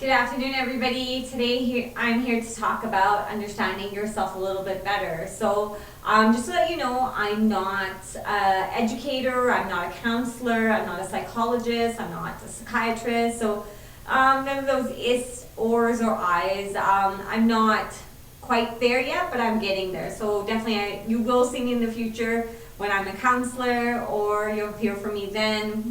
Good afternoon, everybody. Today I'm here to talk about understanding yourself a little bit better. So just to let you know, I'm not an educator, I'm not a counselor, I'm not a psychologist, I'm not a psychiatrist. So none of those is, ors, or I's. I'm not quite there yet, but I'm getting there. So definitely you will see me in the future when I'm a counselor, or you'll hear from me then.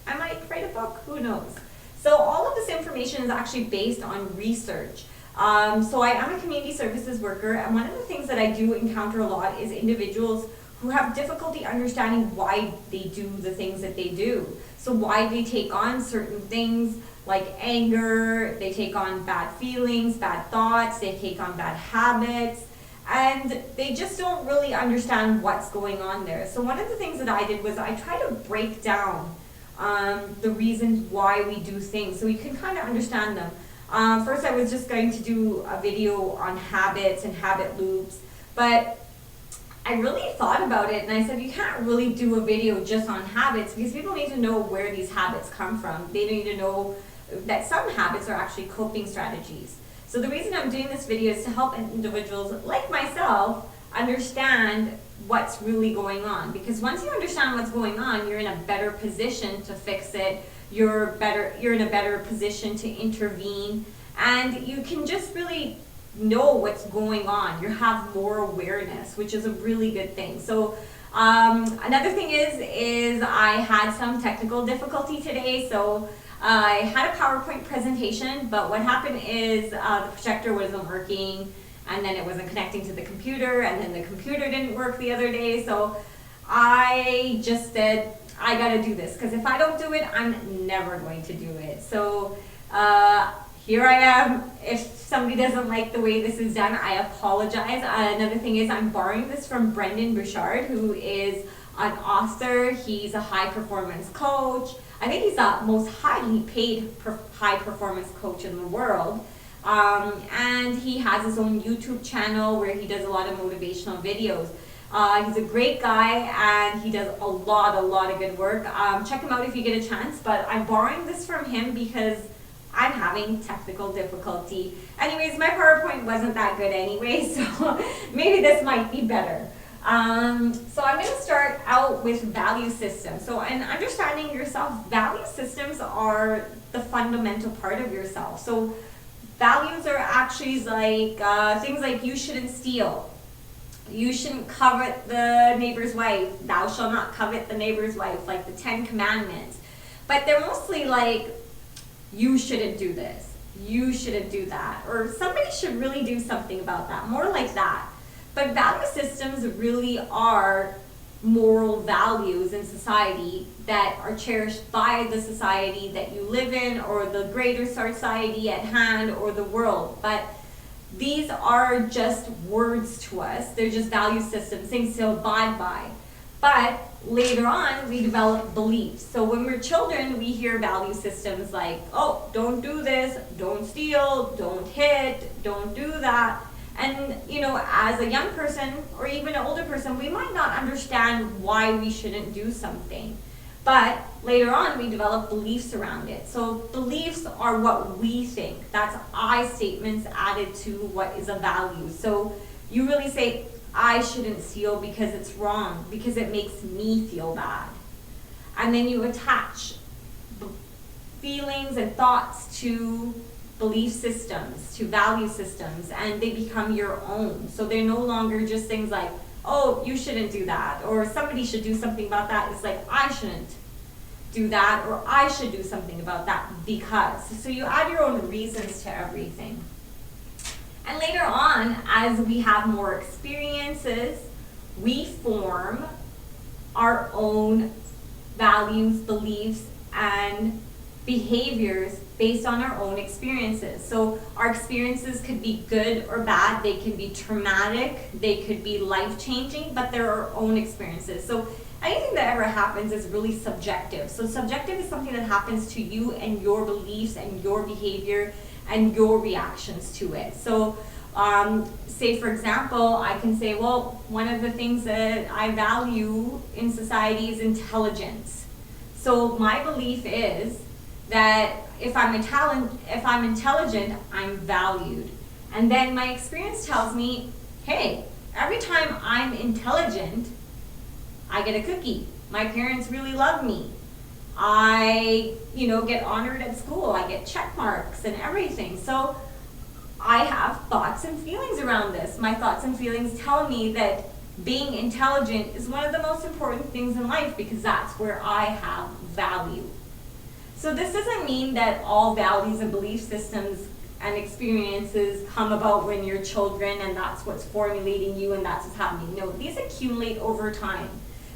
I might write a book, who knows. So all of this information is actually based on research. So I am a community services worker, and one of the things that I do encounter a lot is individuals who have difficulty understanding why they do the things that they do. So why they take on certain things like anger, they take on bad feelings, bad thoughts, they take on bad habits, and they just don't really understand what's going on there. So one of the things that I did was I tried to break down the reasons why we do things so we can kind of understand them. First, I was just going to do a video on habits and habit loops, but I really thought about it and I said you can't really do a video just on habits because people need to know where these habits come from. They need to know that some habits are actually coping strategies. So the reason I'm doing this video is to help individuals like myself understand what's really going on, because once you understand what's going on, you're in a better position to fix it. You're in a better position to intervene, and you can just really know what's going on. You have more awareness, which is a really good thing. So another thing is I had some technical difficulty today. So I had a PowerPoint presentation, but what happened is the projector wasn't working, and then it wasn't connecting to the computer, and then the computer didn't work the other day. So I just said, I gotta do this, because if I don't do it, I'm never going to do it. So here I am. If somebody doesn't like the way this is done, I apologize. Another thing is I'm borrowing this from Brendan Bouchard, who is an author. He's a high performance coach. I think he's the most highly paid high performance coach in the world. And he has his own YouTube channel where he does a lot of motivational videos. He's a great guy and he does a lot of good work. Check him out if you get a chance, but I'm borrowing this from him because I'm having technical difficulty. Anyways, my PowerPoint wasn't that good anyway, so maybe this might be better. So I'm going to start out with value systems. So in understanding yourself, value systems are the fundamental part of yourself. So values are actually like things like you shouldn't steal, you shouldn't covet the neighbor's wife, thou shalt not covet the neighbor's wife, like the 10 Commandments. But they're mostly like, you shouldn't do this, you shouldn't do that, or somebody should really do something about that, more like that. But value systems really are moral values in society that are cherished by the society that you live in, or the greater society at hand, or the world. But these are just words to us. They're just value systems, things to abide by. But later on, we develop beliefs. So when we're children, we hear value systems like, oh, don't do this, don't steal, don't hit, don't do that. And as a young person or even an older person, we might not understand why we shouldn't do something. But later on, we develop beliefs around it. So beliefs are what we think. That's I statements added to what is a value. So you really say, I shouldn't steal because it's wrong, because it makes me feel bad. And then you attach feelings and thoughts to belief systems, to value systems, and they become your own. So they're no longer just things like, oh, you shouldn't do that, or somebody should do something about that. It's like, I shouldn't do that, or I should do something about that because. So you add your own reasons to everything. And later on, as we have more experiences, we form our own values, beliefs, and behaviors based on our own experiences. So our experiences could be good or bad, they can be traumatic, they could be life-changing, but they're our own experiences. So anything that ever happens is really subjective. So subjective is something that happens to you and your beliefs and your behavior and your reactions to it. So say for example, I can say, well, one of the things that I value in society is intelligence. So my belief is that if I'm intelligent, I'm valued. And then my experience tells me, hey, every time I'm intelligent, I get a cookie. My parents really love me. I, get honored at school. I get check marks and everything. So I have thoughts and feelings around this. My thoughts and feelings tell me that being intelligent is one of the most important things in life because that's where I have value. So this doesn't mean that all values and belief systems and experiences come about when you're children and that's what's formulating you and that's what's happening. No, these accumulate over time.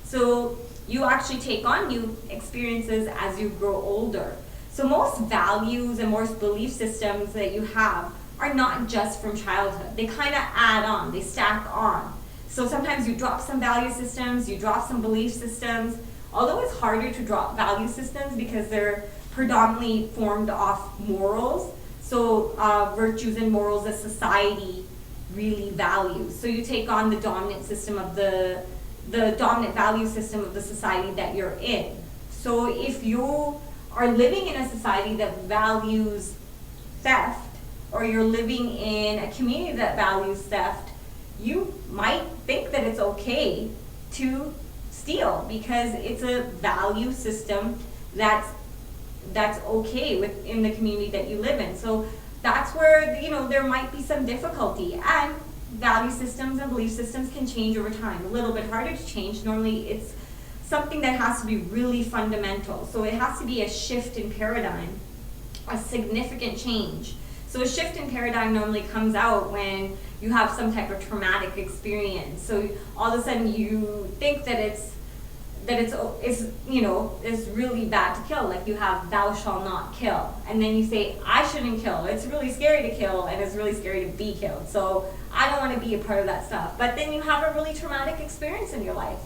So you actually take on new experiences as you grow older. So most values and most belief systems that you have are not just from childhood. They kind of add on, they stack on. So sometimes you drop some value systems, you drop some belief systems, although it's harder to drop value systems because they're predominantly formed off morals. So virtues and morals that society really values. So you take on the dominant system of the dominant value system of the society that you're in. So if you are living in a society that values theft, or you're living in a community that values theft, you might think that it's okay to steal because it's a value system that's okay within the community that you live in. So that's where there might be some difficulty, and value systems and belief systems can change over time. A little bit harder to change. Normally it's something that has to be really fundamental. So it has to be a shift in paradigm, a significant change. So a shift in paradigm normally comes out when you have some type of traumatic experience. So all of a sudden you think that it's really bad to kill. Like you have thou shalt not kill. And then you say, I shouldn't kill. It's really scary to kill and it's really scary to be killed. So I don't want to be a part of that stuff. But then you have a really traumatic experience in your life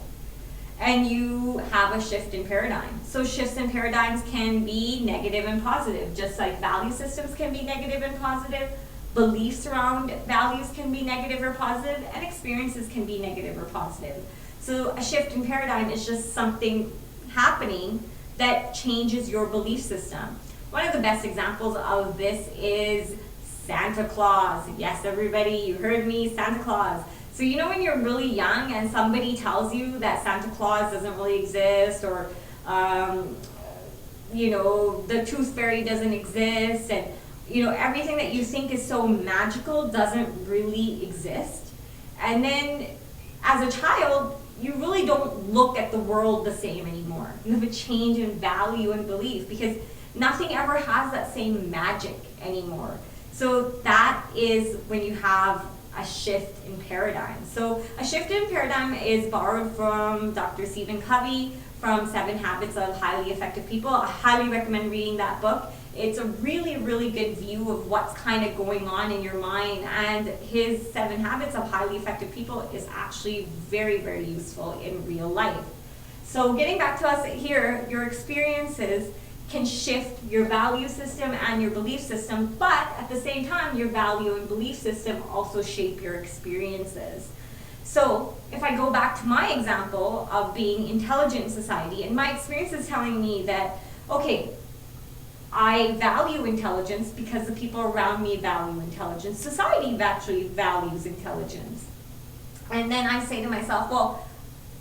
and you have a shift in paradigm. So shifts in paradigms can be negative and positive, just like value systems can be negative and positive, beliefs around values can be negative or positive, and experiences can be negative or positive. So a shift in paradigm is just something happening that changes your belief system. One of the best examples of this is Santa Claus. Yes, everybody, you heard me, Santa Claus. So when you're really young and somebody tells you that Santa Claus doesn't really exist, or the tooth fairy doesn't exist, and everything that you think is so magical doesn't really exist. And then as a child, you really don't look at the world the same anymore. You have a change in value and belief because nothing ever has that same magic anymore. So that is when you have a shift in paradigm. So a shift in paradigm is borrowed from Dr. Stephen Covey from 7 Habits of Highly Effective People. I highly recommend reading that book. It's a really, really good view of what's kind of going on in your mind, and his 7 Habits of Highly Effective People is actually very, very useful in real life. So getting back to us here, your experiences can shift your value system and your belief system, but at the same time, your value and belief system also shape your experiences. So if I go back to my example of being intelligent in society, and my experience is telling me that, okay, I value intelligence because the people around me value intelligence. Society actually values intelligence. And then I say to myself, well,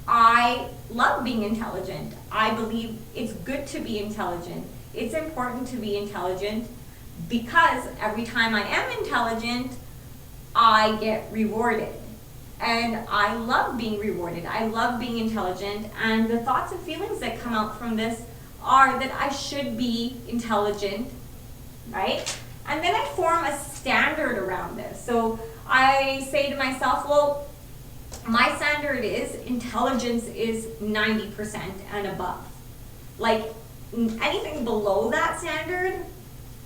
I love being intelligent. I believe it's good to be intelligent. It's important to be intelligent because every time I am intelligent, I get rewarded. And I love being rewarded. I love being intelligent. And the thoughts and feelings that come out from this are that I should be intelligent, right? And then I form a standard around this. So I say to myself, well, my standard is intelligence is 90% and above. Like anything below that standard,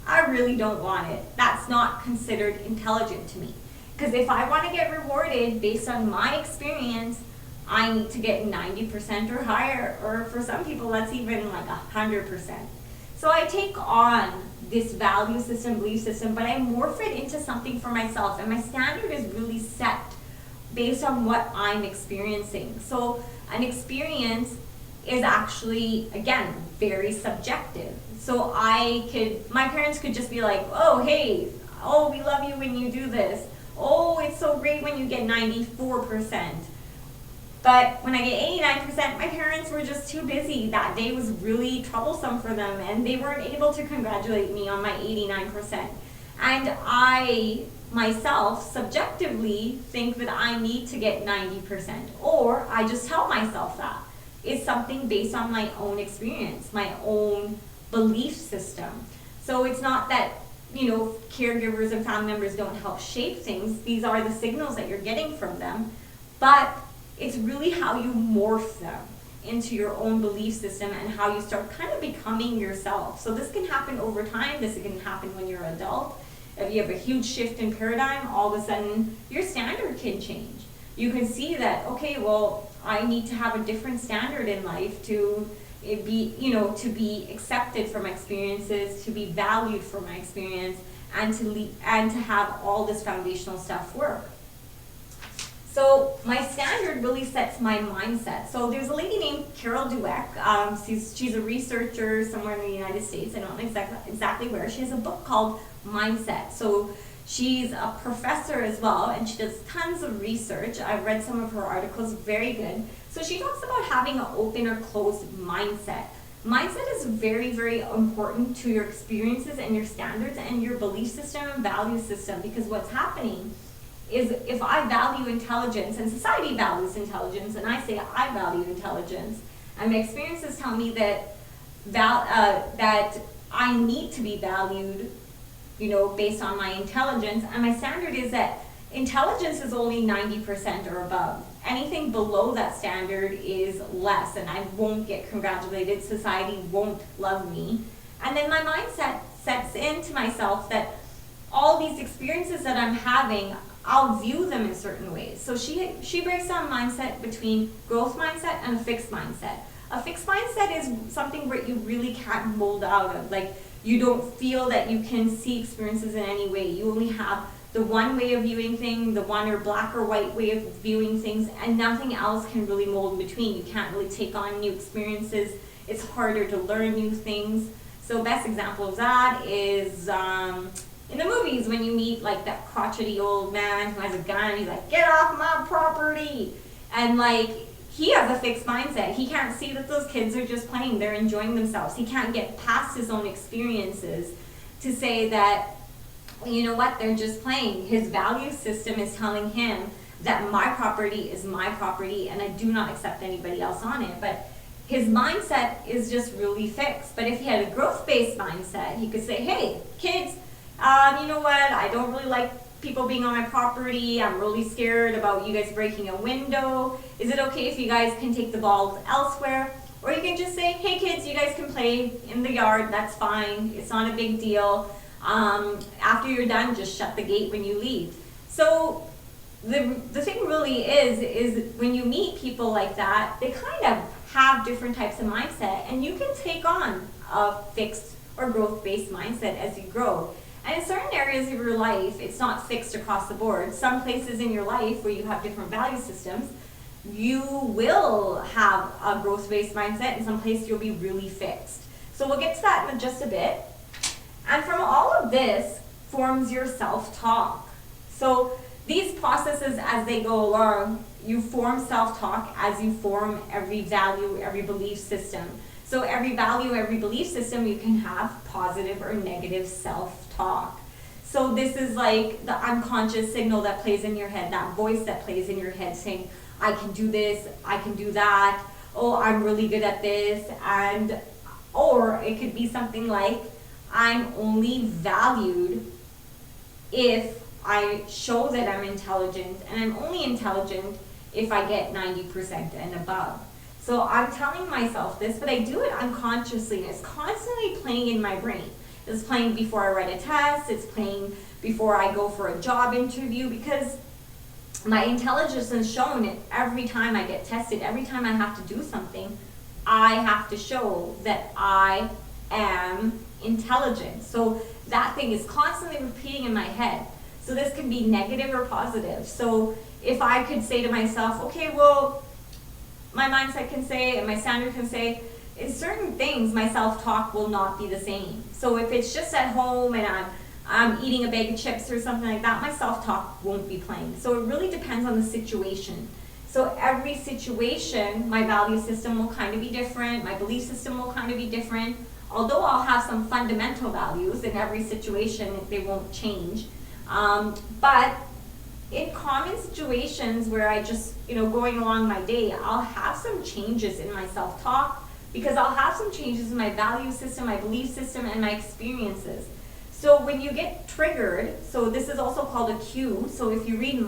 I really don't want it. That's not considered intelligent to me. Because if I want to get rewarded based on my experience, I need to get 90% or higher, or for some people that's even like 100%. So I take on this value system, belief system, but I morph it into something for myself, and my standard is really set based on what I'm experiencing. So an experience is actually, again, very subjective. So my parents could just be like, oh, hey, oh, we love you when you do this. Oh, it's so great when you get 94%. But when I get 89%, my parents were just too busy. That day was really troublesome for them, and they weren't able to congratulate me on my 89%. And I, myself, subjectively think that I need to get 90%, or I just tell myself that. It's something based on my own experience, my own belief system. So it's not that, caregivers and family members don't help shape things. These are the signals that you're getting from them. But it's really how you morph them into your own belief system and how you start kind of becoming yourself. So this can happen over time. This can happen when you're an adult. If you have a huge shift in paradigm, all of a sudden your standard can change. You can see that, okay, well, I need to have a different standard in life to be accepted for my experiences, to be valued for my experience, and to have all this foundational stuff work. So my standard really sets my mindset. So there's a lady named Carol Dweck. She's a researcher somewhere in the United States. I don't know exactly where. She has a book called Mindset. So she's a professor as well, and she does tons of research. I've read some of her articles, very good. So she talks about having an open or closed mindset. Mindset is very, very important to your experiences and your standards and your belief system and value system, because what's happening is if I value intelligence and society values intelligence and I say I value intelligence, and my experiences tell me that I need to be valued, based on my intelligence, and my standard is that intelligence is only 90% or above. Anything below that standard is less, and I won't get congratulated. Society won't love me. And then my mindset sets into myself that all these experiences that I'm having, I'll view them in certain ways. So she breaks down mindset between growth mindset and a fixed mindset. A fixed mindset is something where you really can't mold out of. Like, you don't feel that you can see experiences in any way. You only have the one way of viewing things, the one or black or white way of viewing things, and nothing else can really mold in between. You can't really take on new experiences. It's harder to learn new things. So best example of that is in the movies when you meet like that crotchety old man who has a gun. He's like, get off my property. And like, he has a fixed mindset. He can't see that those kids are just playing. They're enjoying themselves. He can't get past his own experiences to say that, you know what, they're just playing. His value system is telling him that my property is my property and I do not accept anybody else on it. But his mindset is just really fixed. But if he had a growth-based mindset, he could say, hey, kids, you know what, I don't really like people being on my property. I'm really scared about you guys breaking a window. Is it okay if you guys can take the balls elsewhere? Or you can just say, hey kids, you guys can play in the yard, that's fine. It's not a big deal. After you're done, just shut the gate when you leave. So the thing really is when you meet people like that, they kind of have different types of mindset, and you can take on a fixed or growth-based mindset as you grow. And in certain areas of your life, it's not fixed across the board. Some places in your life where you have different value systems, you will have a growth-based mindset, and some places you'll be really fixed. So we'll get to that in just a bit. And from all of this forms your self-talk. So these processes, as they go along, you form self-talk as you form every value, every belief system. So every value, every belief system, you can have positive or negative self-talk. So this is like the unconscious signal that plays in your head, that voice that plays in your head saying, I can do this, I can do that, oh, I'm really good at this, or it could be something like, I'm only valued if I show that I'm intelligent, and I'm only intelligent if I get 90% and above. So I'm telling myself this, but I do it unconsciously, and it's constantly playing in my brain. It's playing before I write a test, it's playing before I go for a job interview, because my intelligence is shown it every time I get tested, every time I have to do something, I have to show that I am intelligent. So that thing is constantly repeating in my head. So this can be negative or positive. So if I could say to myself, okay, well, my mindset can say, and my standard can say, in certain things, my self-talk will not be the same. So if it's just at home and I'm eating a bag of chips or something like that, my self-talk won't be playing. So it really depends on the situation. So every situation, my value system will kind of be different, my belief system will kind of be different. Although I'll have some fundamental values in every situation, they won't change. But in common situations where I just, going along my day, I'll have some changes in my self-talk because I'll have some changes in my value system, my belief system, and my experiences. So when you get triggered, so this is also called a cue. So if you read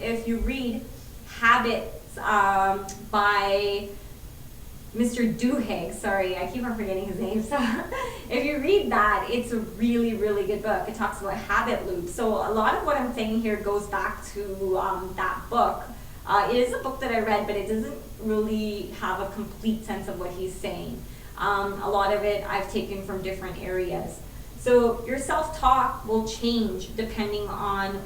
if you read Habits by Mr. Duhigg, sorry, I keep on forgetting his name. So if you read that, it's a really, really good book. It talks about habit loops. So a lot of what I'm saying here goes back to that book. It is a book that I read, but it doesn't really have a complete sense of what he's saying. A lot of it I've taken from different areas. So your self-talk will change depending on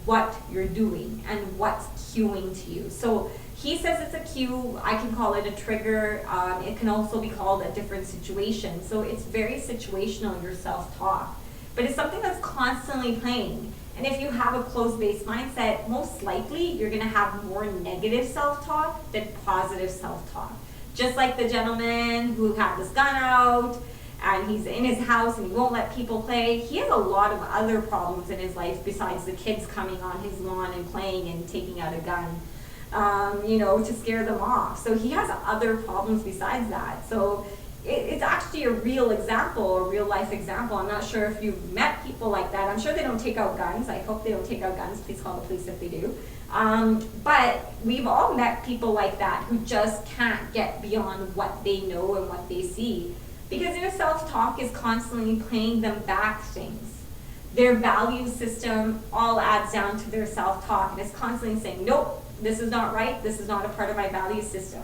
what you're doing and what's cueing to you. So he says it's a cue, I can call it a trigger. It can also be called a different situation. So it's very situational, your self-talk. But it's something that's constantly playing. And if you have a closed-based mindset, most likely you're gonna have more negative self-talk than positive self-talk. Just like the gentleman who had this gun out and he's in his house and he won't let people play. He has a lot of other problems in his life besides the kids coming on his lawn and playing and taking out a gun, to scare them off. So he has other problems besides that. So it's actually a real example, a real life example. I'm not sure if you've met people like that. I'm sure they don't take out guns. I hope they don't take out guns. Please call the police if they do. But we've all met people like that who just can't get beyond what they know and what they see because their self-talk is constantly playing them back things. Their value system all adds down to their self-talk and it's constantly saying, nope, this is not right, this is not a part of my value system.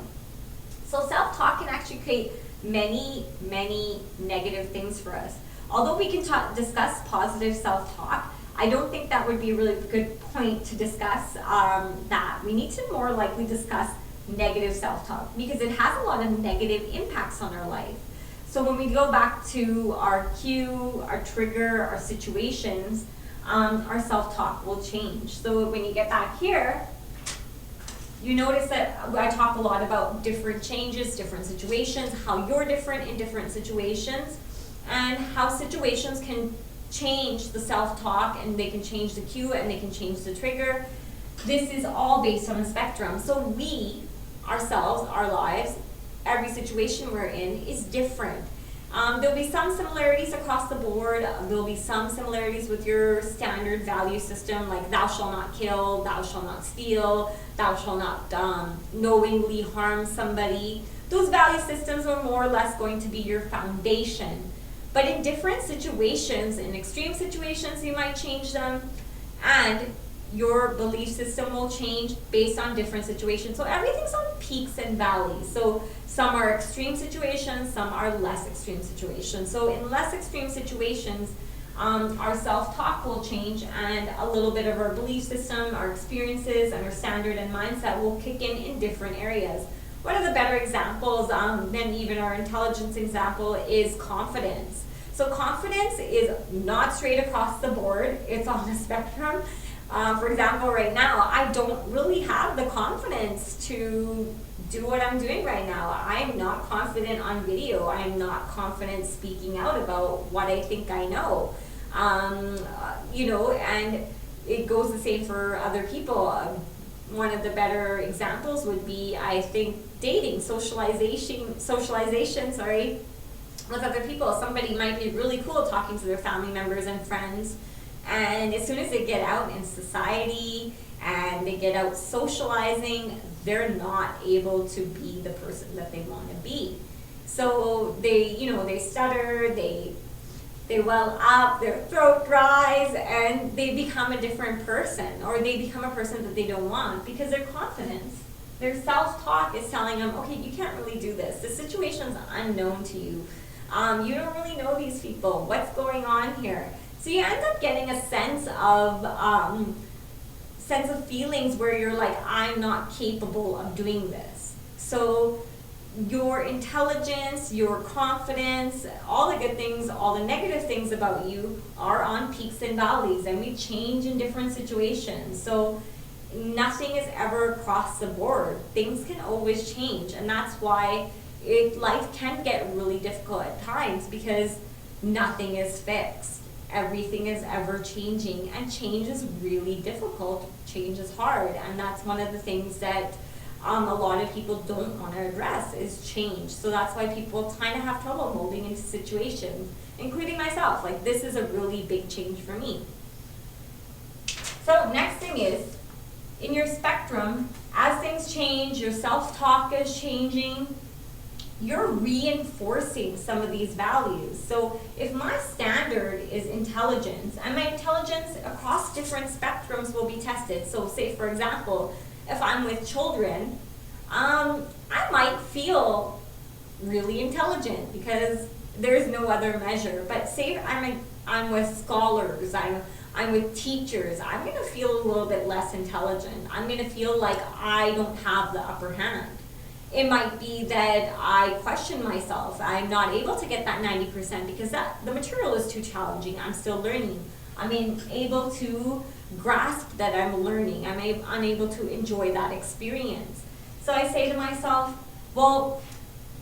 So self-talk can actually create many, many negative things for us. Although we can discuss positive self-talk, I don't think that would be a really good point to discuss that. We need to more likely discuss negative self-talk because it has a lot of negative impacts on our life. So when we go back to our cue, our trigger, our situations, our self-talk will change. So when you get back here, you notice that I talk a lot about different changes, different situations, how you're different in different situations, and how situations can change the self-talk and they can change the cue and they can change the trigger. This is all based on a spectrum. So we, ourselves, our lives, every situation we're in is different. There'll be some similarities across the board. There'll be some similarities with your standard value system, like thou shalt not kill, thou shalt not steal, thou shalt not knowingly harm somebody. Those value systems are more or less going to be your foundation. But in different situations, in extreme situations, you might change them, and your belief system will change based on different situations. So everything's on peaks and valleys. So some are extreme situations, some are less extreme situations. So in less extreme situations, our self-talk will change and a little bit of our belief system, our experiences, and our standard and mindset will kick in different areas. One of the better examples than even our intelligence example is confidence. So confidence is not straight across the board, it's on a spectrum. For example, right now, I don't really have the confidence to do what I'm doing right now. I'm not confident on video. I'm not confident speaking out about what I think I know. And it goes the same for other people. One of the better examples would be, I think, dating, socialization, with other people. Somebody might be really cool talking to their family members and friends, and as soon as they get out in society and they get out socializing, they're not able to be the person that they want to be. So they stutter, they well up, their throat dries, and they become a different person, or they become a person that they don't want because their confidence, their self-talk is telling them, okay, you can't really do this. The situation's unknown to you. You don't really know these people. What's going on here? So you end up getting a sense of feelings where you're like, I'm not capable of doing this. So your intelligence, your confidence, all the good things, all the negative things about you are on peaks and valleys, and we change in different situations. So nothing is ever across the board. Things can always change, and that's why life can get really difficult at times, because nothing is fixed. Everything is ever changing, and change is really difficult. Change is hard, and that's one of the things that a lot of people don't want to address is change. So that's why people kind of have trouble molding into situations, including myself. Like, this is a really big change for me. So next thing is, in your spectrum, as things change, your self-talk is changing, you're reinforcing some of these values. So if my standard is intelligence, and my intelligence across different spectrums will be tested. So say, for example, if I'm with children, I might feel really intelligent because there's no other measure. But say I'm with scholars, I'm with teachers, I'm going to feel a little bit less intelligent. I'm going to feel like I don't have the upper hand. It might be that I question myself. I'm not able to get that 90% because the material is too challenging. I'm still learning. I'm able to grasp that I'm learning. I'm unable to enjoy that experience. So I say to myself, well,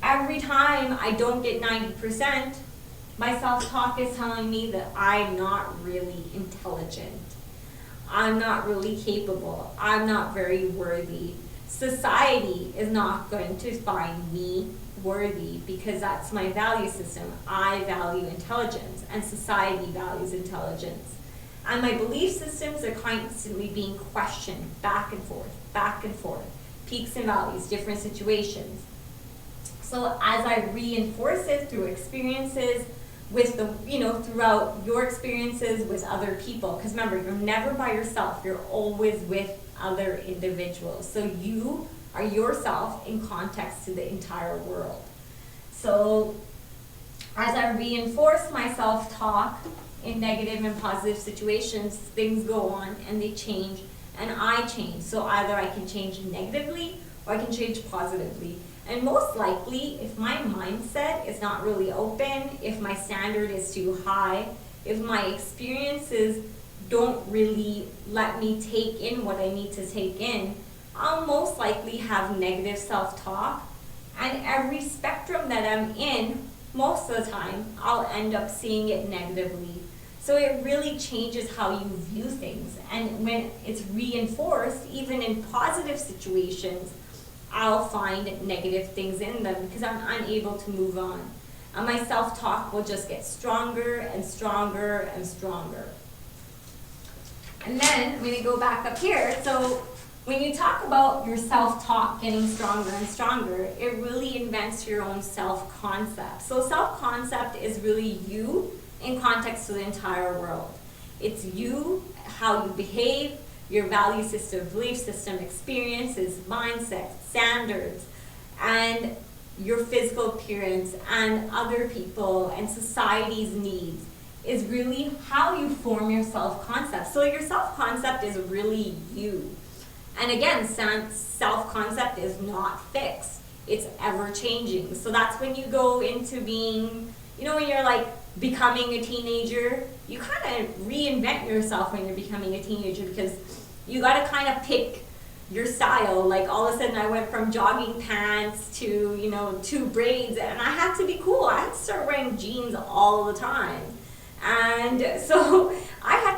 every time I don't get 90%, my self-talk is telling me that I'm not really intelligent. I'm not really capable. I'm not very worthy. Society is not going to find me worthy because that's my value system. I value intelligence, and society values intelligence. And my belief systems are constantly being questioned back and forth, peaks and valleys, different situations. So as I reinforce it through experiences with throughout your experiences with other people, because remember, you're never by yourself, you're always with other individuals. So you are yourself in context to the entire world. So as I reinforce my self-talk in negative and positive situations, things go on and they change, and I change. So either I can change negatively or I can change positively. And most likely, if my mindset is not really open, if my standard is too high, if my experiences don't really let me take in what I need to take in, I'll most likely have negative self-talk. And every spectrum that I'm in, most of the time, I'll end up seeing it negatively. So it really changes how you view things. And when it's reinforced, even in positive situations, I'll find negative things in them because I'm unable to move on. And my self-talk will just get stronger and stronger and stronger. And then I'm going to go back up here. So when you talk about your self-talk getting stronger and stronger, it really invents your own self-concept. So self-concept is really you in context to the entire world. It's you, how you behave, your value system, belief system, experiences, mindset, standards, and your physical appearance, and other people and society's needs is really how you form your self-concept. So your self-concept is really you. And again, self-concept is not fixed. It's ever-changing. So that's when you go into being, when you're like becoming a teenager, you kind of reinvent yourself when you're becoming a teenager because you got to kind of pick your style. Like all of a sudden I went from jogging pants to, 2 braids, and I had to be cool. I had to start wearing jeans all the time. And so I had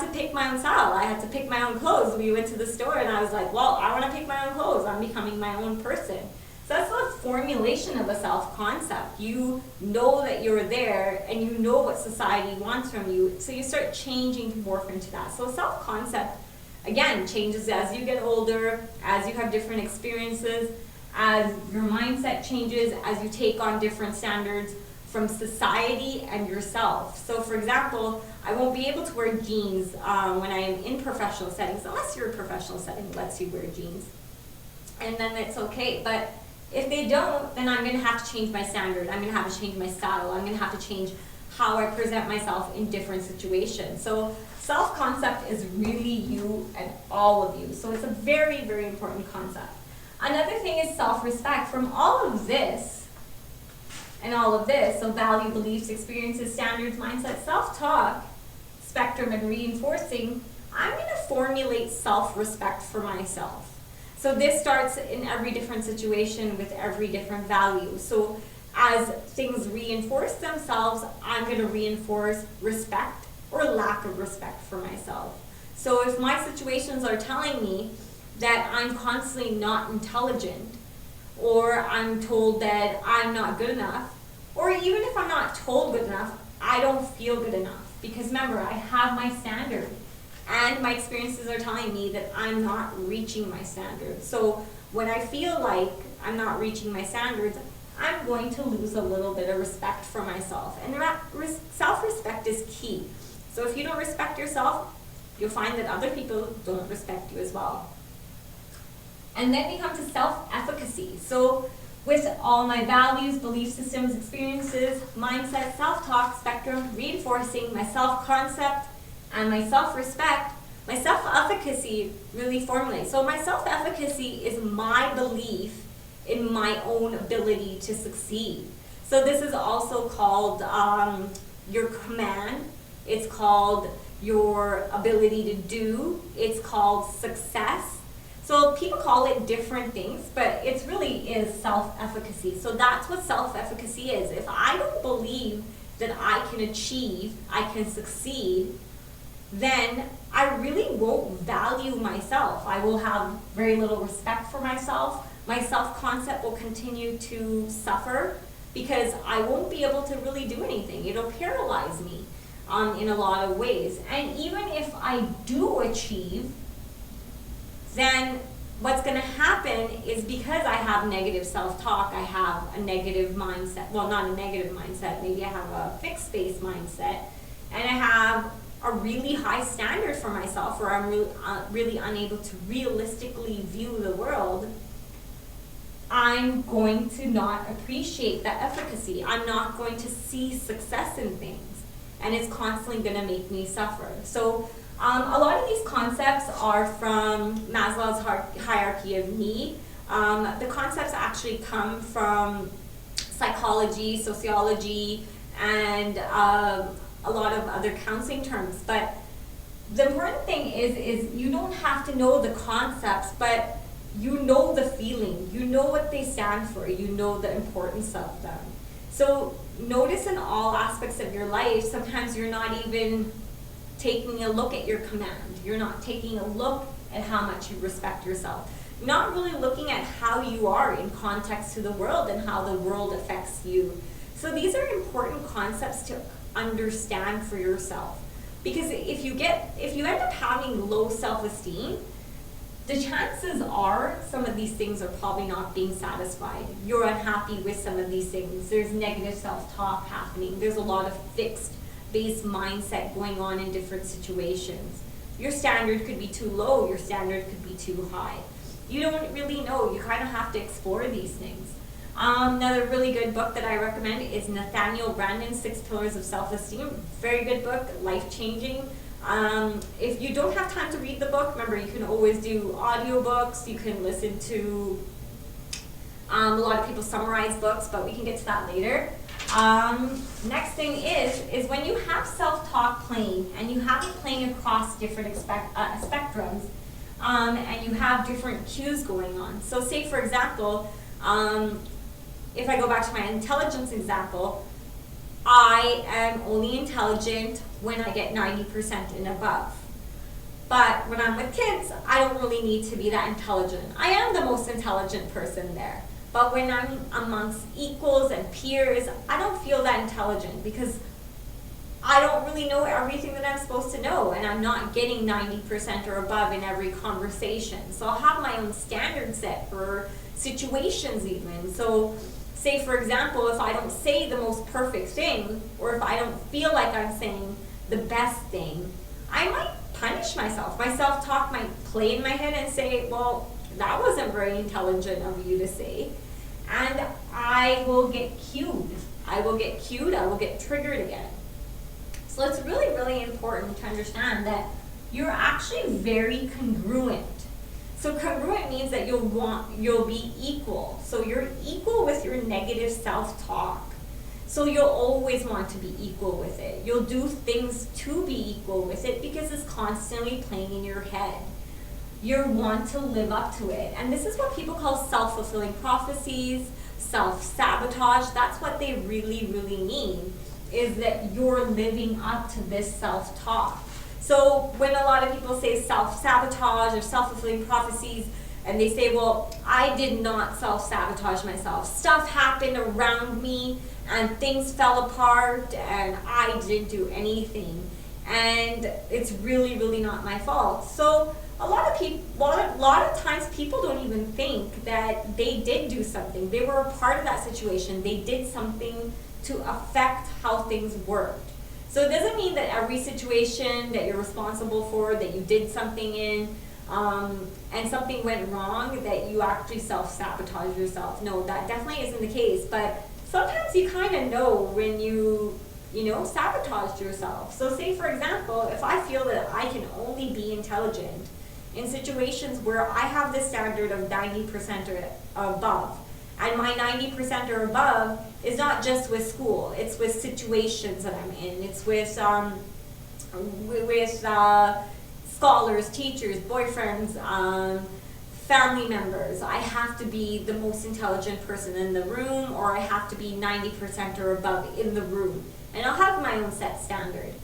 to pick my own style. I had to pick my own clothes. We went to the store and I was like, well, I want to pick my own clothes. I'm becoming my own person. So that's the formulation of a self-concept. You know that you're there and you know what society wants from you. So you start changing to morph into that. So self-concept, again, changes as you get older, as you have different experiences, as your mindset changes, as you take on different standards from society and yourself. So for example, I won't be able to wear jeans when I am in professional settings, unless your professional setting lets you wear jeans. And then it's okay. But if they don't, then I'm going to have to change my standard. I'm going to have to change my style. I'm going to have to change how I present myself in different situations. So self-concept is really you and all of you. So it's a very, very important concept. Another thing is self-respect. From all of this and all of this, so value, beliefs, experiences, standards, mindset, self-talk, spectrum, and reinforcing, I'm going to formulate self-respect for myself. So this starts in every different situation with every different value. So as things reinforce themselves, I'm going to reinforce respect or lack of respect for myself. So if my situations are telling me that I'm constantly not intelligent, or I'm told that I'm not good enough, or even if I'm not told good enough, I don't feel good enough. Because remember, I have my standard, and my experiences are telling me that I'm not reaching my standards. So when I feel like I'm not reaching my standards, I'm going to lose a little bit of respect for myself. And self-respect is key. So if you don't respect yourself, you'll find that other people don't respect you as well. And then we come to self-efficacy. So with all my values, belief systems, experiences, mindset, self-talk, spectrum, reinforcing my self-concept and my self-respect, my self-efficacy really formulates. So my self-efficacy is my belief in my own ability to succeed. So this is also called your command. It's called your ability to do. It's called success. So people call it different things, but it really is self-efficacy. So that's what self-efficacy is. If I don't believe that I can achieve, I can succeed, then I really won't value myself. I will have very little respect for myself. My self-concept will continue to suffer because I won't be able to really do anything. It'll paralyze me in a lot of ways. And even if I do achieve, then what's going to happen is because I have negative self-talk, I have a negative mindset. Well, not a negative mindset. Maybe I have a fixed-based mindset. And I have a really high standard for myself where I'm really unable to realistically view the world. I'm going to not appreciate that efficacy. I'm not going to see success in things. And it's constantly going to make me suffer. So a lot of these concepts are from Maslow's hierarchy of need. The concepts actually come from psychology, sociology, and a lot of other counseling terms. But the important thing is you don't have to know the concepts, but you know the feeling. You know what they stand for. You know the importance of them. So notice in all aspects of your life, sometimes you're not even taking a look at your command. You're not taking a look at how much you respect yourself. You're not really looking at how you are in context to the world and how the world affects you. So these are important concepts to understand for yourself. Because if you end up having low self-esteem, the chances are some of these things are probably not being satisfied. You're unhappy with some of these things. There's negative self-talk happening. There's a lot of fixed-based mindset going on in different situations. Your standard could be too low. Your standard could be too high. You don't really know. You kind of have to explore these things. Another really good book that I recommend is Nathaniel Branden's 6 Pillars of Self-Esteem. Very good book, life-changing. If you don't have time to read the book, remember you can always do audiobooks. You can listen to a lot of people summarize books, but we can get to that later. Next thing is when you have self-talk playing and you have it playing across different spectrums, and you have different cues going on. So say for example, if I go back to my intelligence example, I am only intelligent when I get 90% and above. But when I'm with kids, I don't really need to be that intelligent. I am the most intelligent person there. But when I'm amongst equals and peers, I don't feel that intelligent because I don't really know everything that I'm supposed to know, and I'm not getting 90% or above in every conversation. So I'll have my own standard set for situations even. So say for example, if I don't say the most perfect thing, or if I don't feel like I'm saying the best thing, I might punish myself. My self-talk might play in my head and say, well, that wasn't very intelligent of you to say. And I will get cued. I will get triggered again. So it's really, really important to understand that you're actually very congruent. So congruent means that you'll be equal. So you're equal with your negative self-talk. So you'll always want to be equal with it. You'll do things to be equal with it because it's constantly playing in your head. You want to live up to it. And this is what people call self-fulfilling prophecies, self-sabotage. That's what they really, really mean, is that you're living up to this self-talk. So when a lot of people say self-sabotage or self-fulfilling prophecies, and they say, well, I did not self-sabotage myself. Stuff happened around me, and things fell apart, and I didn't do anything. And it's really, really not my fault. So a lot of times people don't even think that they did do something. They were a part of that situation. They did something to affect how things worked. So it doesn't mean that every situation that you're responsible for, that you did something in, and something went wrong, that you actually self-sabotage yourself. No, that definitely isn't the case. But sometimes you kind of know when you sabotaged yourself. So say, for example, if I feel that I can only be intelligent in situations where I have the standard of 90% or above, and my 90% or above is not just with school, it's with situations that I'm in. It's with scholars, teachers, boyfriends, family members. I have to be the most intelligent person in the room, or I have to be 90% or above in the room. And I'll have my own set standard.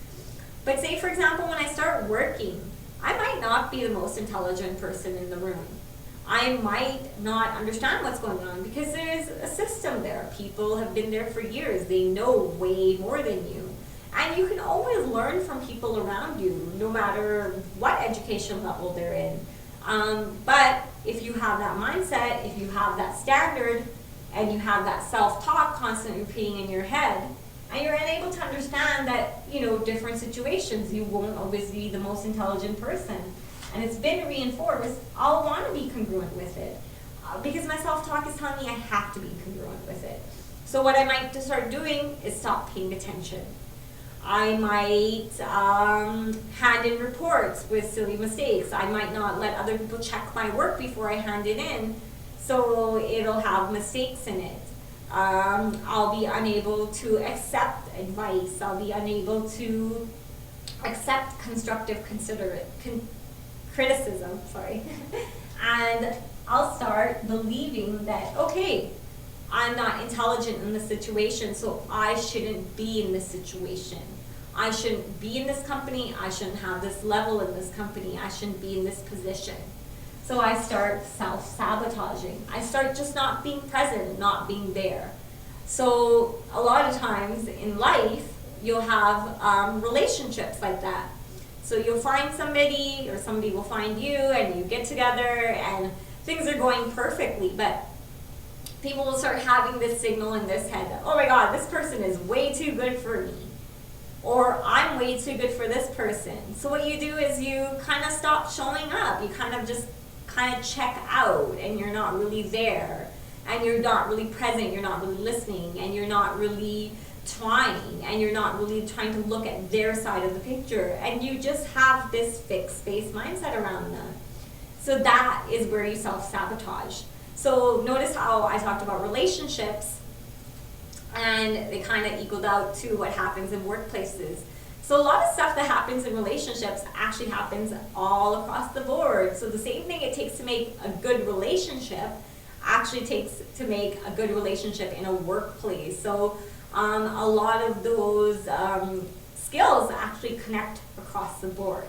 But say, for example, when I start working, I might not be the most intelligent person in the room. I might not understand what's going on because there's a system there. People have been there for years. They know way more than you. And you can always learn from people around you, no matter what education level they're in. But if you have that mindset, if you have that standard, and you have that self-talk constantly repeating in your head, and you're unable to understand that, different situations, you won't always be the most intelligent person. And it's been reinforced, I'll want to be congruent with it. Because my self-talk is telling me I have to be congruent with it. So what I might start doing is stop paying attention. I might hand in reports with silly mistakes. I might not let other people check my work before I hand it in, so it'll have mistakes in it. I'll be unable to accept advice. I'll be unable to accept constructive criticism, and I'll start believing that, okay, I'm not intelligent in this situation, so I shouldn't be in this situation. I shouldn't be in this company. I shouldn't have this level in this company. I shouldn't be in this position. So I start self-sabotaging. I start just not being present, not being there. So a lot of times in life, you'll have relationships like that. So you'll find somebody, or somebody will find you, and you get together, and things are going perfectly, but people will start having this signal in this head that, oh my God, this person is way too good for me. Or I'm way too good for this person. So what you do is you kind of stop showing up. You kind of check out, and you're not really there. And you're not really present, you're not really listening, and you're not really trying, and you're not really trying to look at their side of the picture. And you just have this fixed space mindset around them. So that is where you self-sabotage. So notice how I talked about relationships, and they kind of equaled out to what happens in workplaces. So a lot of stuff that happens in relationships actually happens all across the board. So the same thing it takes to make a good relationship actually takes to make a good relationship in a workplace. So a lot of those skills actually connect across the board.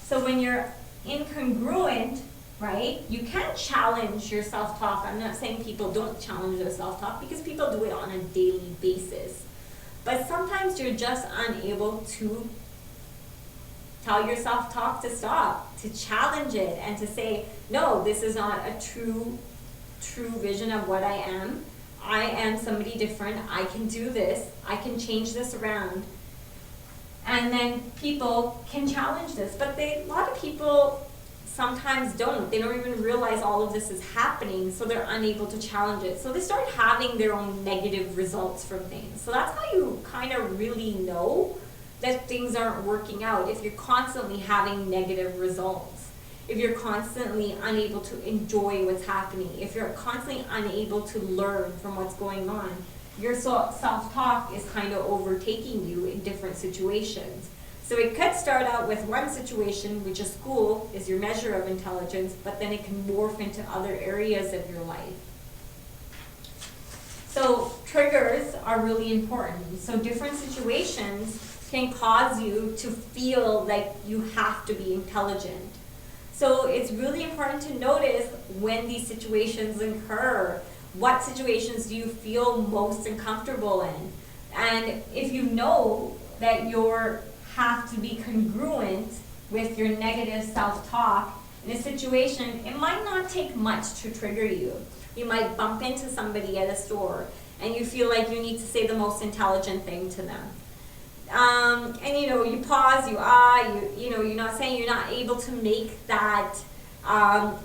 So when you're incongruent, right, you can challenge your self-talk. I'm not saying people don't challenge their self-talk, because people do it on a daily basis. But sometimes you're just unable to tell your self-talk to stop, to challenge it, and to say, no, this is not a true vision of what I am. I am somebody different. I can do this. I can change this around. And then people can challenge this. But a lot of people sometimes don't. They don't even realize all of this is happening, so they're unable to challenge it. So they start having their own negative results from things. So that's how you kind of really know that things aren't working out, if you're constantly having negative results. if you're constantly unable to enjoy what's happening, if you're constantly unable to learn from what's going on, your self-talk is kind of overtaking you in different situations. So it could start out with one situation, which is school is your measure of intelligence, but then it can morph into other areas of your life. So triggers are really important. So different situations can cause you to feel like you have to be intelligent. So it's really important to notice when these situations occur. What situations do you feel most uncomfortable in? And if you know that you have to be congruent with your negative self-talk in a situation, it might not take much to trigger you. You might bump into somebody at a store and you feel like you need to say the most intelligent thing to them. And you pause, you're not saying, you're not able to make that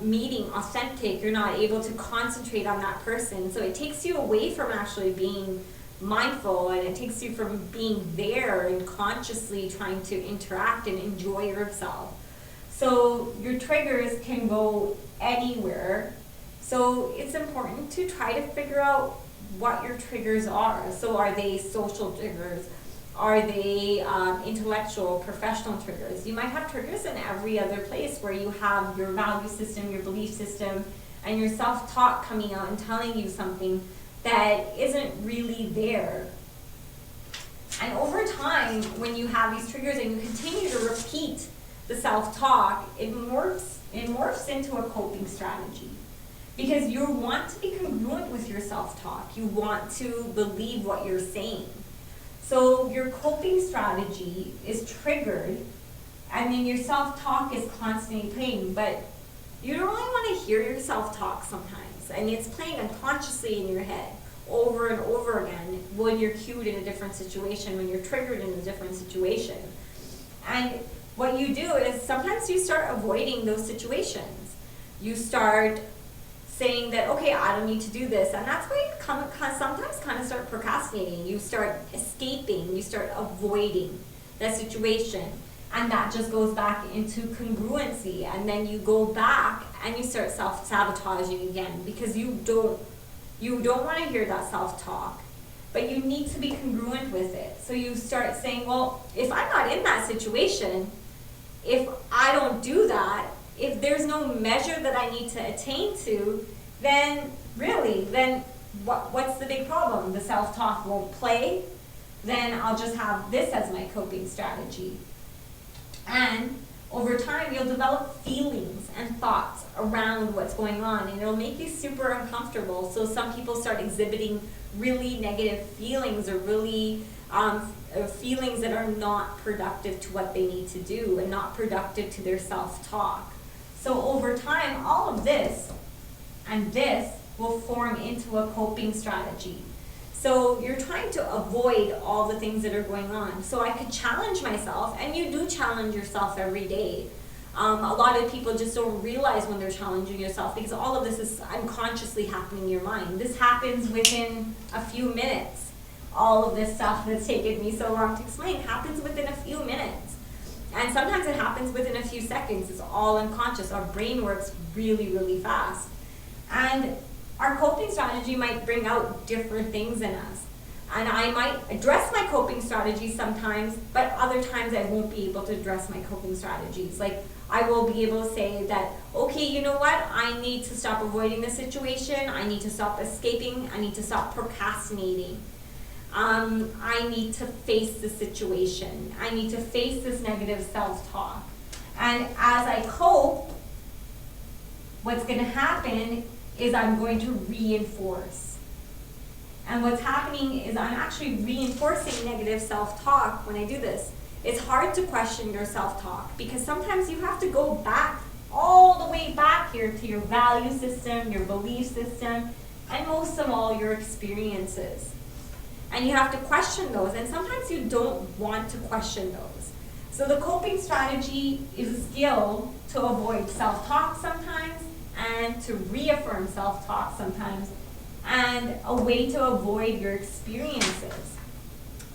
meeting authentic, you're not able to concentrate on that person. So it takes you away from actually being mindful, and it takes you from being there and consciously trying to interact and enjoy yourself. So your triggers can go anywhere. So it's important to try to figure out what your triggers are. So are they social triggers? Are they intellectual, professional triggers? You might have triggers in every other place where you have your value system, your belief system, and your self-talk coming out and telling you something that isn't really there. And over time, when you have these triggers and you continue to repeat the self-talk, it morphs into a coping strategy. Because you want to be congruent with your self-talk. You want to believe what you're saying. So your coping strategy is triggered, and then your self-talk is constantly playing, but you don't really want to hear your self-talk sometimes, and it's playing unconsciously in your head over and over again when you're cued in a different situation, when you're triggered in a different situation. And what you do is sometimes you start avoiding those situations. You start saying that, okay, I don't need to do this, and that's why you sometimes kind of start procrastinating. You start escaping, you start avoiding that situation, and that just goes back into congruency, and then you go back and you start self-sabotaging again because you don't want to hear that self-talk, but you need to be congruent with it. So you start saying, well, if I'm not in that situation, if I don't do that, if there's no measure that I need to attain to, then what's the big problem? The self-talk won't play, then I'll just have this as my coping strategy. And over time, you'll develop feelings and thoughts around what's going on, and it'll make you super uncomfortable. So some people start exhibiting really negative feelings, or really feelings that are not productive to what they need to do and not productive to their self-talk. So over time, all of this and this will form into a coping strategy. So you're trying to avoid all the things that are going on. So I could challenge myself, and you do challenge yourself every day. A lot of people just don't realize when they're challenging yourself, because all of this is unconsciously happening in your mind. This happens within a few minutes. All of this stuff that's taken me so long to explain happens within a few minutes. And sometimes it happens within a few seconds. It's all unconscious. Our brain works really, really fast. And our coping strategy might bring out different things in us. And I might address my coping strategies sometimes, but other times I won't be able to address my coping strategies. Like, I will be able to say that, okay, you know what? I need to stop avoiding the situation. I need to stop escaping. I need to stop procrastinating. I need to face the situation. I need to face this negative self-talk. And as I cope, what's going to happen is I'm going to reinforce. And what's happening is I'm actually reinforcing negative self-talk when I do this. It's hard to question your self-talk because sometimes you have to go back, all the way back here to your value system, your belief system, and most of all, your experiences. And you have to question those, and sometimes you don't want to question those. So the coping strategy is a skill to avoid self-talk sometimes, and to reaffirm self-talk sometimes, and a way to avoid your experiences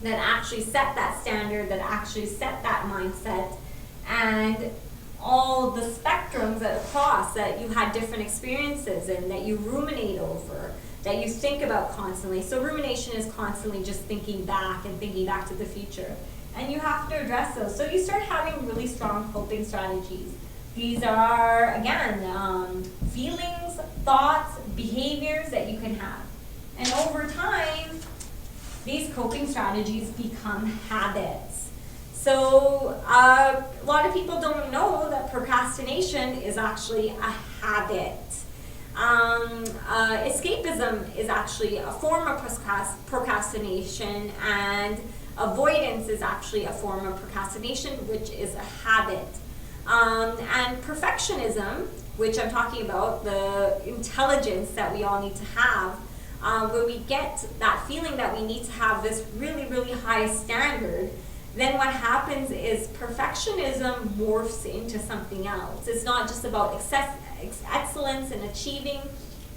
that actually set that standard, that actually set that mindset, and all the spectrums across that you had different experiences and that you ruminate over, that you think about constantly. So rumination is constantly just thinking back and thinking back to the future. And you have to address those. So you start having really strong coping strategies. These are, again, feelings, thoughts, behaviors that you can have. And over time, these coping strategies become habits. So a lot of people don't know that procrastination is actually a habit. Escapism is actually a form of procrastination, and avoidance is actually a form of procrastination, which is a habit. And perfectionism, which I'm talking about, the intelligence that we all need to have, when we get that feeling that we need to have this really, really high standard, then what happens is perfectionism morphs into something else. It's not just about excellence and achieving,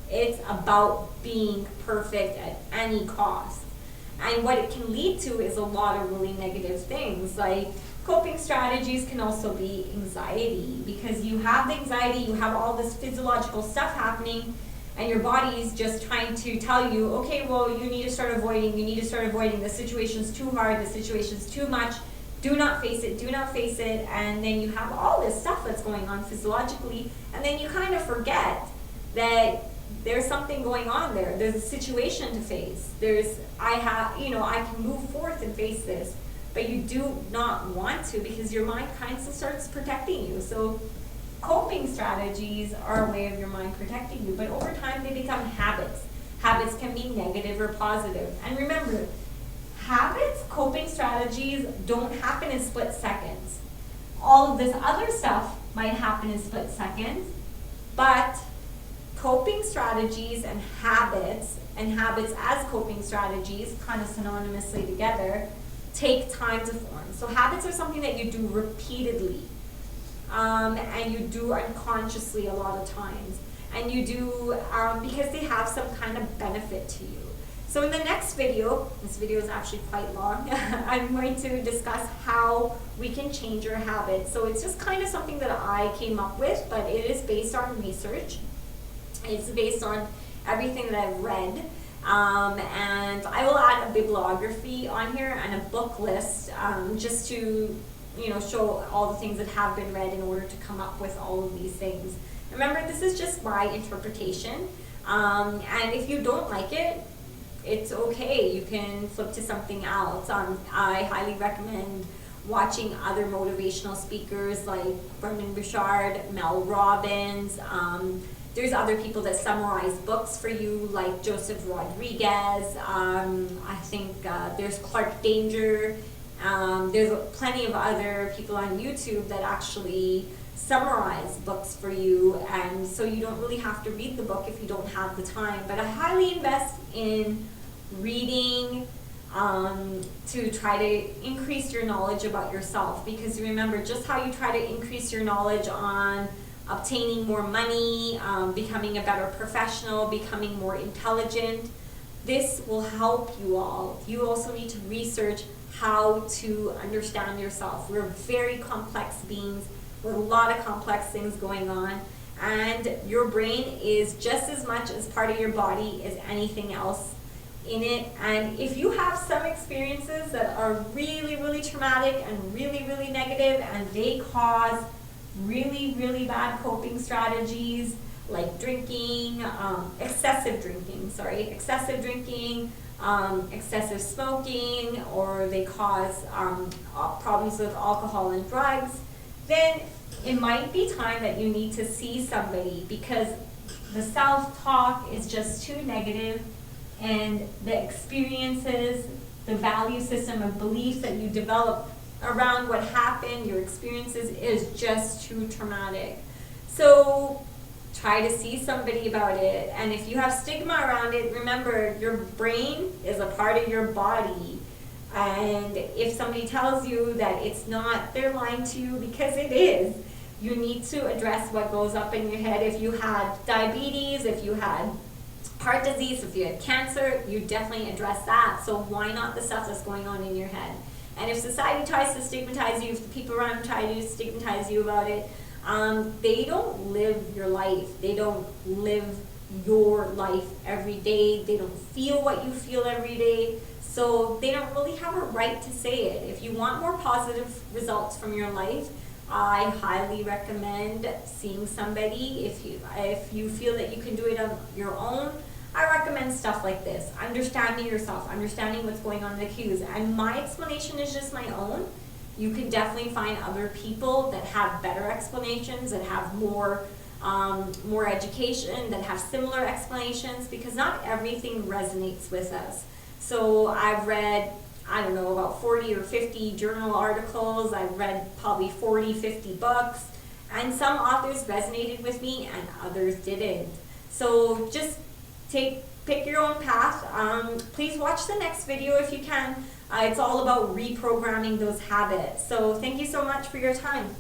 it's about being perfect at any cost. And what it can lead to is a lot of really negative things. Like coping strategies can also be anxiety, because you have the anxiety, you have all this physiological stuff happening, and your body is just trying to tell you, okay, well, you need to start avoiding, the situation's too hard, the situation's too much, do not face it, and then you have all this stuff that's going on physiologically, and then you kind of forget that there's something going on there. There's a situation to face. I can move forth and face this, but you do not want to because your mind kind of starts protecting you. So coping strategies are a way of your mind protecting you, but over time they become habits. Habits can be negative or positive. And remember, habits, coping strategies don't happen in split seconds. All of this other stuff might happen in split seconds, but coping strategies and habits as coping strategies, kind of synonymously together, take time to form. So habits are something that you do repeatedly, and you do unconsciously a lot of times, and you do because they have some kind of benefit to you. So in the next video, this video is actually quite long, I'm going to discuss how we can change our habits. So it's just kind of something that I came up with, but it is based on research. It's based on everything that I've read, and I will add a bibliography on here and a book list, just to show all the things that have been read in order to come up with all of these things. Remember, this is just my interpretation, and if you don't like it, it's okay. You can flip to something else. I highly recommend watching other motivational speakers like Brendon Burchard, Mel Robbins. There's other people that summarize books for you, like Joseph Rodriguez. I think there's Clark Danger. There's plenty of other people on YouTube that actually summarize books for you, and so you don't really have to read the book if you don't have the time. But I highly invest in reading to try to increase your knowledge about yourself, because remember, just how you try to increase your knowledge on obtaining more money, becoming a better professional, becoming more intelligent, this will help you all. You also need to research how to understand yourself. We're very complex beings with a lot of complex things going on, and your brain is just as much as part of your body as anything else in it. And if you have some experiences that are really, really traumatic and really, really negative, and they cause really, really bad coping strategies like excessive drinking, excessive smoking, or they cause problems with alcohol and drugs, then it might be time that you need to see somebody, because the self-talk is just too negative, and the experiences, the value system of beliefs that you develop around what happened, your experiences, is just too traumatic. So try to see somebody about it. And if you have stigma around it, remember, your brain is a part of your body. And if somebody tells you that it's not, they're lying to you, because it is. You need to address what goes up in your head. If you had diabetes, if you had heart disease, if you had cancer, you definitely address that. So why not the stuff that's going on in your head? And if society tries to stigmatize you, if the people around try to stigmatize you about it, they don't live your life. They don't live your life every day. They don't feel what you feel every day. So they don't really have a right to say it. If you want more positive results from your life, I highly recommend seeing somebody. If you feel that you can do it on your own, I recommend stuff like this. Understanding yourself, understanding what's going on in the cues. And my explanation is just my own. You can definitely find other people that have better explanations, that have more education, that have similar explanations, because not everything resonates with us. So I've read, I don't know, about 40 or 50 journal articles. I've read probably 40, 50 books, and some authors resonated with me and others didn't. So just pick your own path. Please watch the next video if you can. It's all about reprogramming those habits. So thank you so much for your time.